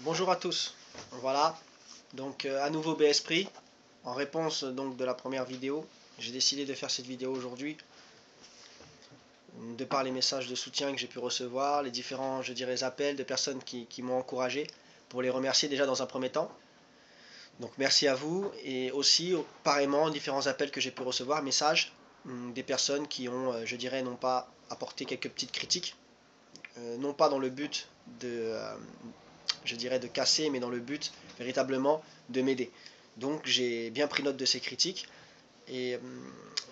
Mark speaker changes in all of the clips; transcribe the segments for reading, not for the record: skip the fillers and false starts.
Speaker 1: Bonjour à tous. Voilà, donc à nouveau BSpree. En réponse donc de la première vidéo, j'ai décidé de faire cette vidéo aujourd'hui de par les messages de soutien que j'ai pu recevoir, les différents, je dirais, appels de personnes qui m'ont encouragé, pour les remercier déjà dans un premier temps. Donc merci à vous, et aussi pareillement différents appels que j'ai pu recevoir, messages des personnes qui ont, je dirais, non pas apporté quelques petites critiques, non pas dans le but de, je dirais, de casser, mais dans le but véritablement de m'aider. Donc j'ai bien pris note de ces critiques, et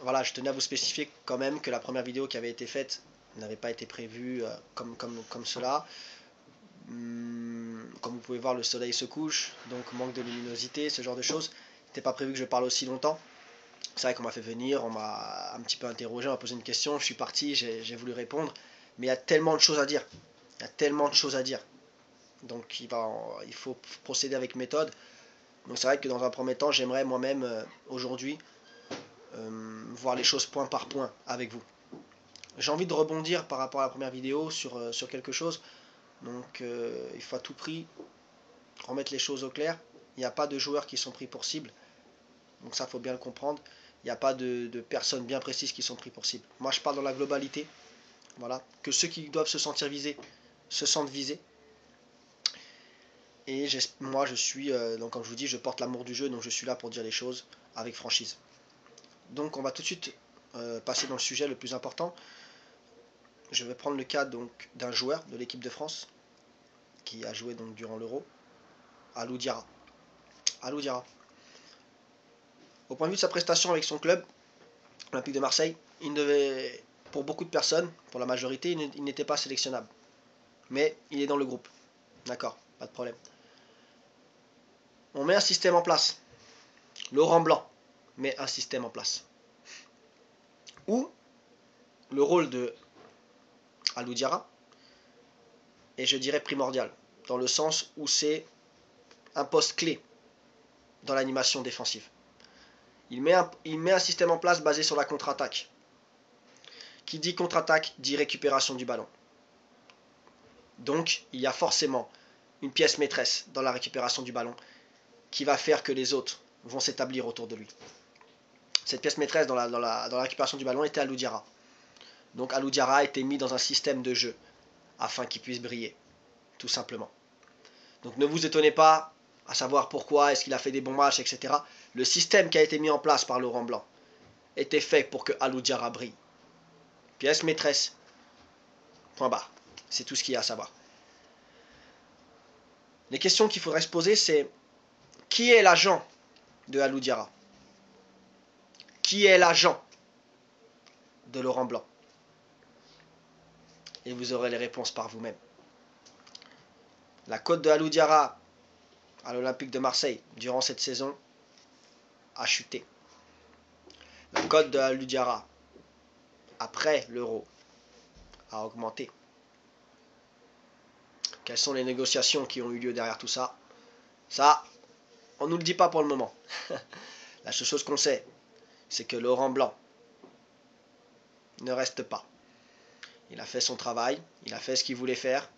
Speaker 1: voilà, je tenais à vous spécifier quand même que la première vidéo qui avait été faite n'avait pas été prévue comme cela. Comme vous pouvez voir, le soleil se couche, donc manque de luminosité, ce genre de choses. C'était pas prévu que je parle aussi longtemps. C'est vrai qu'on m'a fait venir, on m'a un petit peu interrogé, on m'a posé une question, je suis parti, j'ai voulu répondre, mais il y a tellement de choses à dire. Il y a tellement de choses à dire. Donc il faut procéder avec méthode. Donc c'est vrai que dans un premier temps, j'aimerais moi-même aujourd'hui voir les choses point par point avec vous. J'ai envie de rebondir par rapport à la première vidéo sur quelque chose. Donc il faut à tout prix remettre les choses au clair. Il n'y a pas de joueurs qui sont pris pour cible. Donc ça, faut bien le comprendre. Il n'y a pas de personnes bien précises qui sont pris pour cible. Moi, je parle dans la globalité. Voilà. Que ceux qui doivent se sentir visés se sentent visés. Et moi, je suis, donc comme je vous dis, je porte l'amour du jeu, donc je suis là pour dire les choses avec franchise. Donc on va tout de suite passer dans le sujet le plus important. Je vais prendre le cas donc d'un joueur de l'équipe de France qui a joué donc durant l'Euro, Alou Diarra. Alou Diarra. Au point de vue de sa prestation avec son club, Olympique de Marseille, pour beaucoup de personnes, pour la majorité, il n'était pas sélectionnable. Mais il est dans le groupe. D'accord, pas de problème. On met un système en place. Laurent Blanc met un système en place. Où le rôle de Alou Diarra est, je dirais, primordial. Dans le sens où c'est un poste clé dans l'animation défensive. Il met un système en place basé sur la contre-attaque. Qui dit contre-attaque dit récupération du ballon. Donc il y a forcément une pièce maîtresse dans la récupération du ballon qui va faire que les autres vont s'établir autour de lui. Cette pièce maîtresse dans la récupération du ballon était Alou Diarra. Donc Alou Diarra a été mis dans un système de jeu afin qu'il puisse briller, tout simplement. Donc ne vous étonnez pas à savoir pourquoi, est-ce qu'il a fait des bons matchs, etc. Le système qui a été mis en place par Laurent Blanc était fait pour que Alou Diarra brille. Pièce maîtresse, point barre. C'est tout ce qu'il y a à savoir. Les questions qu'il faudrait se poser, c'est qui est l'agent de Alou Diarra? Qui est l'agent de Laurent Blanc? Et vous aurez les réponses par vous-même. La cote de Alou Diarra à l'Olympique de Marseille durant cette saison a chuté. La cote de Alou Diarra après l'Euro a augmenté. Quelles sont les négociations qui ont eu lieu derrière tout ça? Ça, on ne nous le dit pas pour le moment. La seule chose qu'on sait, c'est que Laurent Blanc ne reste pas. Il a fait son travail, il a fait ce qu'il voulait faire,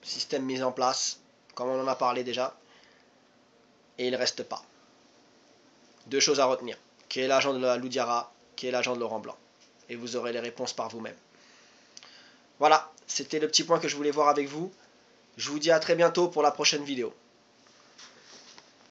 Speaker 1: système mis en place, comme on en a parlé déjà, et il ne reste pas. Deux choses à retenir. Qui est l'agent de Alou Diarra, qui est l'agent de Laurent Blanc. Et vous aurez les réponses par vous-même. Voilà, c'était le petit point que je voulais voir avec vous. Je vous dis à très bientôt pour la prochaine vidéo.